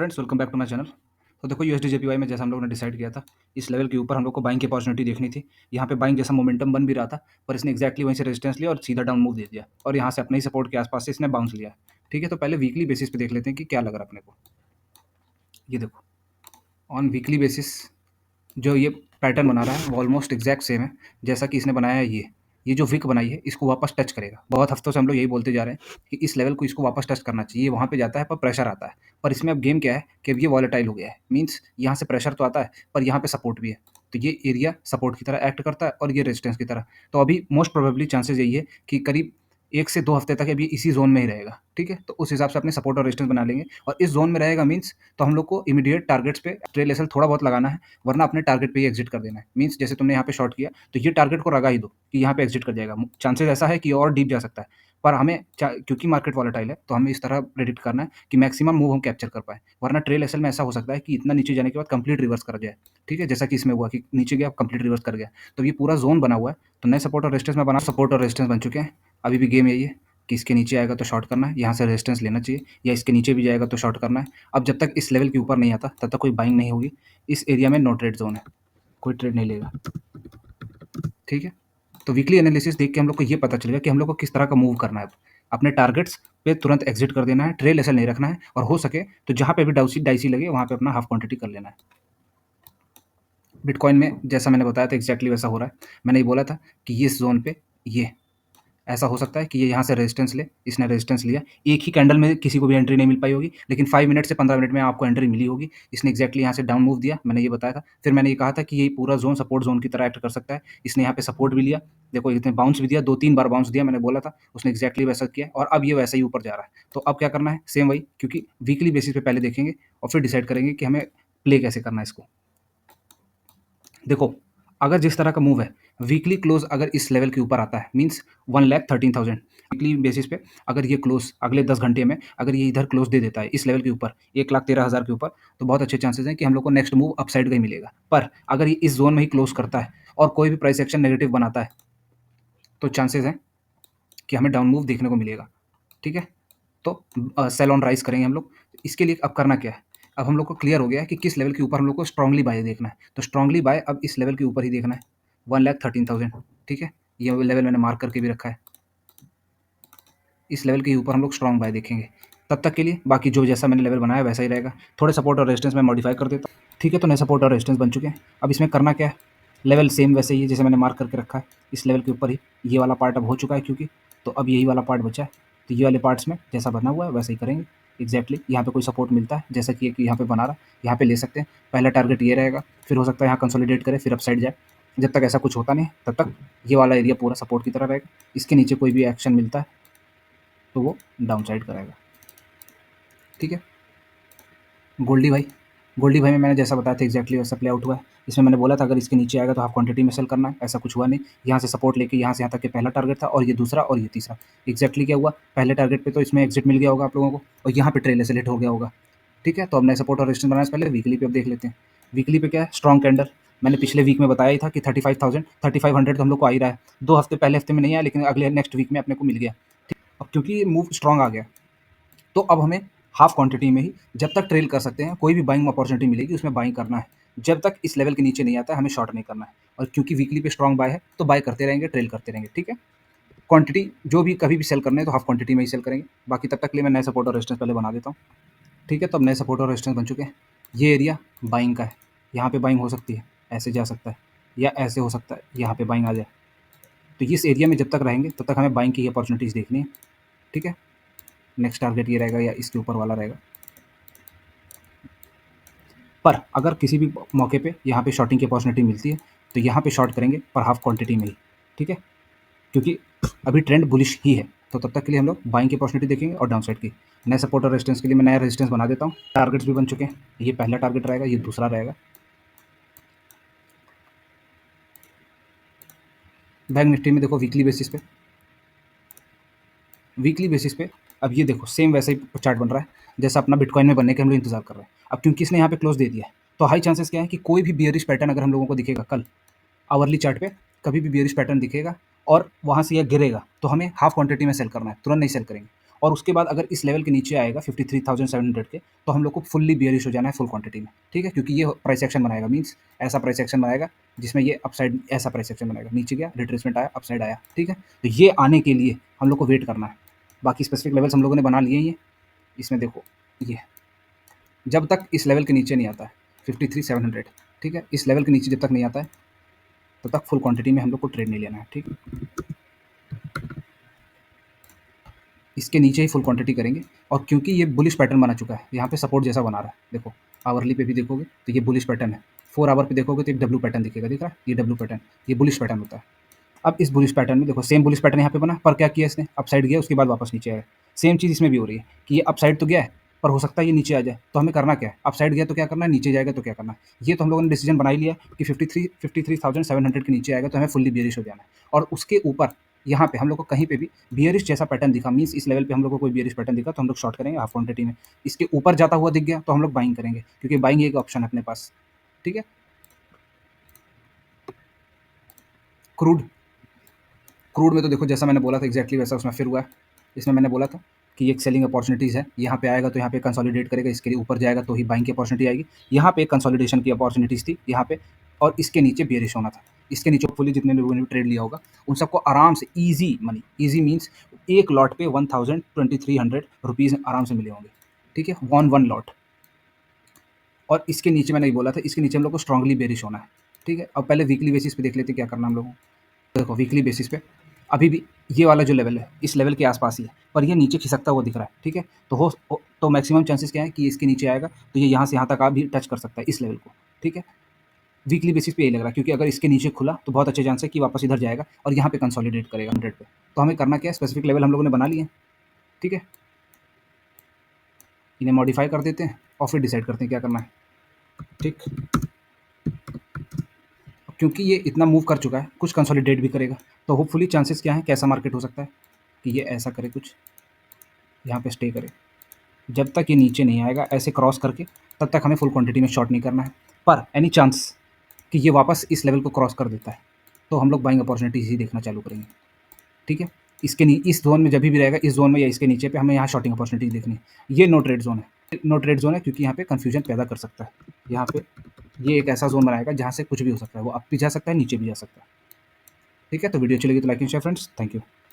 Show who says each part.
Speaker 1: Friends welcome back to my channel. तो देखो USD JPY में जैसा हम लोगों ने डिसाइड किया था, इस लेवल के ऊपर हम लोग को बाइंग की अपॉर्चुनिटी देखनी थी। यहाँ पे बाइंग जैसा मोमेंटम बन भी रहा था, पर इसने एक्जैक्टली वहीं से रेजिस्टेंस लिया और सीधा डाउन मूव दे दिया और यहाँ से अपने ही सपोर्ट के आसपास से इसने बाउंस लिया। ठीक है, तो पहले वीकली बेसिस पे देख लेते हैं कि क्या लग रहा है अपने को। ये देखो, ऑन वीकली बेसिस जो ये पैटर्न बना रहा है वो ऑलमोस्ट एग्जैक्ट सेम है जैसा कि इसने बनाया है। ये जो विक बनाई है इसको वापस टच करेगा। बहुत हफ्तों से हम लोग यही बोलते जा रहे हैं कि इस लेवल को इसको वापस टच करना चाहिए। वहाँ पे जाता है पर प्रेशर आता है। पर इसमें अब गेम क्या है कि अब ये वॉलेटाइल हो गया है। मीन्स यहाँ से प्रेशर तो आता है पर यहाँ पे सपोर्ट भी है। तो ये एरिया सपोर्ट की तरह एक्ट करता है और ये रेजिस्टेंस की तरह। तो अभी मोस्ट प्रोबेबली चांसेस यही है कि करीब 1 से 2 हफ्ते तक अभी इसी ज़ोन में ही रहेगा। ठीक है, तो उस हिसाब से अपने सपोर्ट और रेजिस्टेंस बना लेंगे और इस ज़ोन में रहेगा। मीन्स तो हम लोग को इमीडिएट टारगेट्स पे ट्रेल एसएल थोड़ा बहुत लगाना है, वरना अपने टारगेट पे ही एग्जिट कर देना है। मीन्स जैसे तुमने यहाँ पे शॉर्ट किया तो ये टारगेट को लगा ही दो कि यहाँ पे एग्जिट कर जाएगा। चांसेस ऐसा है कि और डीप जा सकता है, पर हमें क्योंकि मार्केट वॉलेटाइल है तो हमें इस तरह प्रेडिक्ट करना है कि मैक्सिमम मूव हम कैप्चर कर पाए। वरना ट्रेल एसएल में ऐसा हो सकता है कि इतना नीचे जाने के बाद कंप्लीट रिवर्स कर जाए। ठीक है, जैसा कि इसमें हुआ कि नीचे गया कंप्लीट रिवर्स कर गया। तो ये पूरा जोन बना हुआ है। तो नए सपोर्ट और रेजिस्टेंस में बना, सपोर्ट और रेजिस्टेंस बन चुके हैं। अभी भी गेम यही है कि इसके नीचे आएगा तो शॉर्ट करना है, यहाँ से रेजिस्टेंस लेना चाहिए, या इसके नीचे भी जाएगा तो शॉर्ट करना है। अब जब तक इस लेवल के ऊपर नहीं आता तब तक कोई बाइंग नहीं होगी। इस एरिया में नो ट्रेड जोन है, कोई ट्रेड नहीं लेगा। ठीक है, तो वीकली एनालिसिस देख के हम लोग को ये पता चलेगा कि हम लोग को किस तरह का मूव करना है। अपने टारगेट्स पे तुरंत एग्जिट कर देना है, ट्रेल ऐसा नहीं रखना है, और हो सके तो जहाँ पे भी डाउसी डाइसी लगे वहाँ पे अपना हाफ क्वांटिटी कर लेना है। बिटकॉइन में जैसा मैंने बताया था एग्जैक्टली वैसा हो रहा है। मैंने ये बोला था कि इस जोन पे ये ऐसा हो सकता है कि ये यहाँ से रेजिस्टेंस ले, इसने रेजिस्टेंस लिया। एक ही कैंडल में किसी को भी एंट्री नहीं मिल पाई होगी, लेकिन 5 मिनट से 15 मिनट में आपको एंट्री मिली होगी। इसने एक्जैक्टली यहाँ से डाउन मूव दिया, मैंने ये बताया था। फिर मैंने ये कहा था कि ये पूरा जोन सपोर्ट जोन की तरह एक्ट कर सकता है। इसने यहाँ पे सपोर्ट भी लिया, देखो इसने बाउंस भी दिया, 2-3 बार बाउंस दिया। मैंने बोला था उसने एक्जैक्टली वैसा किया और अब ये वैसा ही ऊपर जा रहा है। तो अब क्या करना है, सेम वही, क्योंकि वीकली बेसिस पे पहले देखेंगे और फिर डिसाइड करेंगे कि हमें प्ले कैसे करना है इसको। देखो, अगर जिस तरह का मूव है, वीकली क्लोज अगर इस लेवल के ऊपर आता है, मीन्स 1,13,000 वीकली बेसिस पे, अगर ये क्लोज अगले 10 घंटे में अगर ये इधर क्लोज दे देता है इस लेवल के ऊपर 1,13,000 के ऊपर, तो बहुत अच्छे चांसेस हैं कि हम लोग को नेक्स्ट मूव अपसाइड का ही मिलेगा। पर अगर ये इस जोन में ही क्लोज करता है और कोई भी प्राइस एक्शन नेगेटिव बनाता है तो चांसेस हैं कि हमें डाउन मूव देखने को मिलेगा। ठीक है, तो सेल ऑन राइज करेंगे हम लोग। इसके लिए अब करना क्या है, अब हम लोग को क्लियर हो गया है कि किस लेवल के ऊपर हम लोग को स्ट्रांगली बाय देखना है। तो स्ट्रांगली बाय अब इस लेवल के ऊपर ही देखना है, 1,13,000। ठीक है, ये लेवल मैंने मार्क करके भी रखा है। इस लेवल के ऊपर हम लोग स्ट्रांग बाय देखेंगे। तब तक के लिए बाकी जो जैसा मैंने लेवल बनाया वैसा ही रहेगा। थोड़े सपोर्ट और रेजिस्टेंस में मॉडिफाई कर देता हूँ। ठीक है, तो नए सपोर्ट और रेजिस्टेंस बन चुके हैं। अब इसमें करना क्या है, लेवल सेम वैसे ही है जैसे मैंने मार्क करके रखा है। इस लेवल के ऊपर ही ये वाला पार्ट अब हो चुका है क्योंकि, तो अब यही वाला पार्ट बचा है। तो ये वाले पार्ट्स में जैसा बना हुआ है वैसे ही करेंगे एग्जैक्टली। यहाँ पे कोई सपोर्ट मिलता है जैसा कि यहाँ पे बना रहा है, यहाँ पे ले सकते हैं। पहला टारगेट ये रहेगा, फिर हो सकता है यहाँ कंसोलिडेट करे फिर अपसाइड जाए। जब तक ऐसा कुछ होता नहीं तब तक ये वाला एरिया पूरा सपोर्ट की तरह रहेगा। इसके नीचे कोई भी एक्शन मिलता है तो वो डाउन साइड कराएगा। ठीक है, गोल्डी भाई में मैंने जैसा बताया था एग्जैक्टली वैसा प्ले आउट हुआ है। इसमें मैंने बोला था अगर इसके नीचे आएगा तो हाफ क्वांटिटी में सेल करना है, ऐसा कुछ हुआ नहीं। यहाँ से सपोर्ट लेके यहाँ से यहाँ तक के पहला टारगेट था और ये दूसरा और ये तीसरा। एग्जैक्टली क्या हुआ, पहले टारगेट पे तो इसमें एग्जिट मिल गया होगा आप लोगों को और यहाँ पे ट्रेल सेलेक्ट हो गया होगा। ठीक है, तो अब नए सपोर्ट और रेजिस्टेंस बनाने से पहले वीकली पे अब देख लेते हैं। वीकली पे क्या है, स्ट्रॉन्ग कैंडल। मैंने पिछले वीक में बताया ही था कि 35,100 तो हम लोग को आ ही रहा है। 2 हफ्ते पहले हफ्ते में नहीं आया, लेकिन अगले नेक्स्ट वीक में अपने को मिल गया। ठीक, अब क्योंकि ये मूव स्ट्रॉन्ग आ गया तो अब हमें हाफ क्वांटिटी में ही जब तक ट्रेल कर सकते हैं, कोई भी बाइंग अपॉर्चुनिटी मिलेगी उसमें बाइंग करना है। जब तक इस लेवल के नीचे नहीं आता है हमें शॉर्ट नहीं करना है। और क्योंकि वीकली पे स्ट्रॉन्ग बाय है तो बाय करते रहेंगे, ट्रेल करते रहेंगे। ठीक है, क्वांटिटी जो भी कभी भी सेल करने है तो हाफ क्वांटिटी में ही सेल करेंगे। बाकी तब तक के लिए मैं नए सपोर्ट और रेजिस्टेंस पहले बना देता हूँ। ठीक है, तो अब नए सपोर्ट और रेजिस्टेंस बन चुके हैं। ये एरिया बाइंग का है, यहाँ पे बाइंग हो सकती है, ऐसे जा सकता है या ऐसे हो सकता है, यहाँ पे बाइंग आ जाए। तो इस एरिया में जब तक रहेंगे तब तक हमें बाइंग की अपॉर्चुनिटीज़ देखनी है। ठीक है, नेक्स्ट टारगेट ये रहेगा या इसके ऊपर वाला रहेगा। पर अगर किसी भी मौके पे यहाँ पे शॉर्टिंग की अपॉर्चुनिटी मिलती है तो यहाँ पे शॉर्ट करेंगे पर हाफ क्वांटिटी में ही। ठीक है, क्योंकि अभी ट्रेंड बुलिश ही है। तो तब तक के लिए हम लोग बाइंग की अपॉर्चुनिटी देखेंगे और डाउन साइड की। नए सपोर्ट और रेजिस्टेंस के लिए मैं नया रेजिस्टेंस बना देता हूँ। टारगेट्स भी बन चुके हैं, ये पहला टारगेट रहेगा, ये दूसरा रहेगा। बैंक निफ्टी में देखो वीकली बेसिस पे अब ये देखो सेम वैसा ही चार्ट बन रहा है जैसा अपना बिटकॉइन में बनने के हम लोग इंतजार कर रहे हैं। अब क्योंकि इसने यहाँ पे क्लोज दे दिया है तो हाई चांसेस क्या है कि कोई भी बियरिश पैटर्न अगर हम लोगों को दिखेगा कल आवरली चार्ट पे, कभी भी बियरिश पैटर्न दिखेगा और वहाँ से यह गिरेगा तो हमें हाफ क्वांटिटी में सेल करना है, तुरंत नहीं सेल करेंगे। और उसके बाद अगर इस लेवल के नीचे आएगा 53,700 के, तो हम लोग को फुल्ली बियरिश हो जाना है फुल क्वांटिटी में, ठीक है? क्योंकि ये प्राइस एक्शन बनाएगा, मीन्स ऐसा प्राइस एक्शन बनाएगा जिसमें ये अपसाइड ऐसा प्राइस एक्शन बनाएगा, नीचे गया रिट्रेसमेंट आया अपसाइड आया, ठीक है? तो ये आने के लिए हम लोग को वेट करना है। बाकी स्पेसिफिक लेवल्स हम लोगों ने बना लिए हैं ये, इसमें देखो ये जब तक इस लेवल के नीचे नहीं आता है 53,700, ठीक है? इस लेवल के नीचे जब तक नहीं आता है तब तक फुल क्वांटिटी में हम लोग को ट्रेड नहीं लेना है, ठीक? इसके नीचे ही फुल क्वांटिटी करेंगे। और क्योंकि ये बुलिश पैटर्न बना चुका है, यहाँ पे सपोर्ट जैसा बना रहा है, देखो आवरली पे भी देखोगे तो ये बुलिश पैटर्न है, 4 आवर पे देखोगे तो एक डब्ल्यू पैटर्न दिखेगा, दिख रहा है? ये डब्ल्यू पैटर्न, ये बुलिश पैटर्न होता है। अब इस बुलिश पैटर्न में देखो सेम बुलिश पैटर्न यहाँ पे बना, पर क्या किया इसने, अपसाइड गया उसके बाद वापस नीचे आया। सेम चीज़ इसमें भी हो रही है कि ये अपसाइड तो गया है, पर हो सकता है ये नीचे आ जाए, तो हमें करना क्या है, अपसाइड गया तो क्या करना है, नीचे जाएगा तो क्या करना है। ये तो हम लोगों ने डिसीजन बना ही लिया कि 53,700 के नीचे आएगा तो हमें फुल्ली बियरिश हो जाना है। और उसके ऊपर यहाँ पे हम लोग को कहीं पे भी बियरिश जैसा पैटर्न दिखा, मीन्स इस लेवल पे हम लोग को कोई बियरिश पैटर्न दिखा तो हम लोग शॉर्ट करेंगे हाफ क्वांटिटी में। इसके ऊपर जाता हुआ दिख गया तो हम लोग बाइंग करेंगे, क्योंकि बाइंग एक ऑप्शन है अपने पास, ठीक है? क्रूड क्रूड में तो देखो जैसा मैंने बोला था एग्जैक्टली वैसा उसमें फिर हुआ है। इसमें मैंने बोला था कि ये एक सेलिंग अपॉर्चुनिटीज़ है, यहाँ पे आएगा तो यहाँ पे कंसोलिडेट करेगा, इसके लिए ऊपर जाएगा तो ही बाइंग की अपॉर्चुनिटी आएगी। यहाँ पे एक कंसोलिडेशन की अपॉर्चुनिटीज़ थी यहाँ पे, और इसके नीचे बेयरिश होना था। इसके नीचे फुली जितने लोगों ने ट्रेड लिया होगा उन सबको आराम से ईजी मनी, ईजी मीन्स एक लॉट पे 1,2300 रुपीज़ आराम से मिले होंगे, ठीक है? One lot. और इसके नीचे मैंने ये बोला था, इसके नीचे हम लोग को स्ट्रांगली बेरिश होना है, ठीक है? अब पहले वीकली बेसिस पे देख लेते हैं क्या करना हम लोगों को। देखो वीकली बेसिस पे अभी भी ये वाला जो लेवल है इस लेवल के आसपास ही है, पर ये नीचे खिसकता हुआ दिख रहा है, ठीक है? तो मैक्सिमम चांसेस क्या है कि इसके नीचे आएगा तो ये यहाँ से यहाँ तक आ भी टच कर सकता है इस लेवल को, ठीक है? वीकली बेसिस पे यही लग रहा है, क्योंकि अगर इसके नीचे खुला तो बहुत अच्छे चांस है कि वापस इधर जाएगा और यहाँ पे कंसोलिडेट करेगा 100 पे। तो हमें करना क्या है, स्पेसिफिक लेवल हम लोगों ने बना लिए हैं, ठीक है? इन्हें मॉडिफाई कर देते हैं और फिर डिसाइड करते हैं क्या करना है, ठीक? क्योंकि ये इतना मूव कर चुका है, कुछ कंसोलिडेट भी करेगा, तो होपफुली चांसेस क्या है, कैसा मार्केट हो सकता है कि ये ऐसा करे, कुछ यहाँ पे स्टे करे। जब तक ये नीचे नहीं आएगा ऐसे क्रॉस करके, तब तक हमें फुल क्वांटिटी में शॉर्ट नहीं करना है। पर एनी चांस कि ये वापस इस लेवल को क्रॉस कर देता है तो हम लोग बाइंग अपॉर्चुनिटीज ही देखना चालू करेंगे, ठीक है? इस जोन में जब भी रहेगा, इस जोन में या इसके नीचे पे हमें यहाँ शॉर्टिंग अपॉर्चुनिटी देखनी है। ये नो ट्रेड जोन है, नो ट्रेड जोन है, क्योंकि यहाँ पे कन्फ्यूजन पैदा कर सकता है। यहाँ पे ये एक ऐसा जोन बनाएगा जहाँ से कुछ भी हो सकता है, वो अप भी जा सकता है, नीचे भी जा सकता है, ठीक है? तो वीडियो चलेगी तो like and share friends, thank you.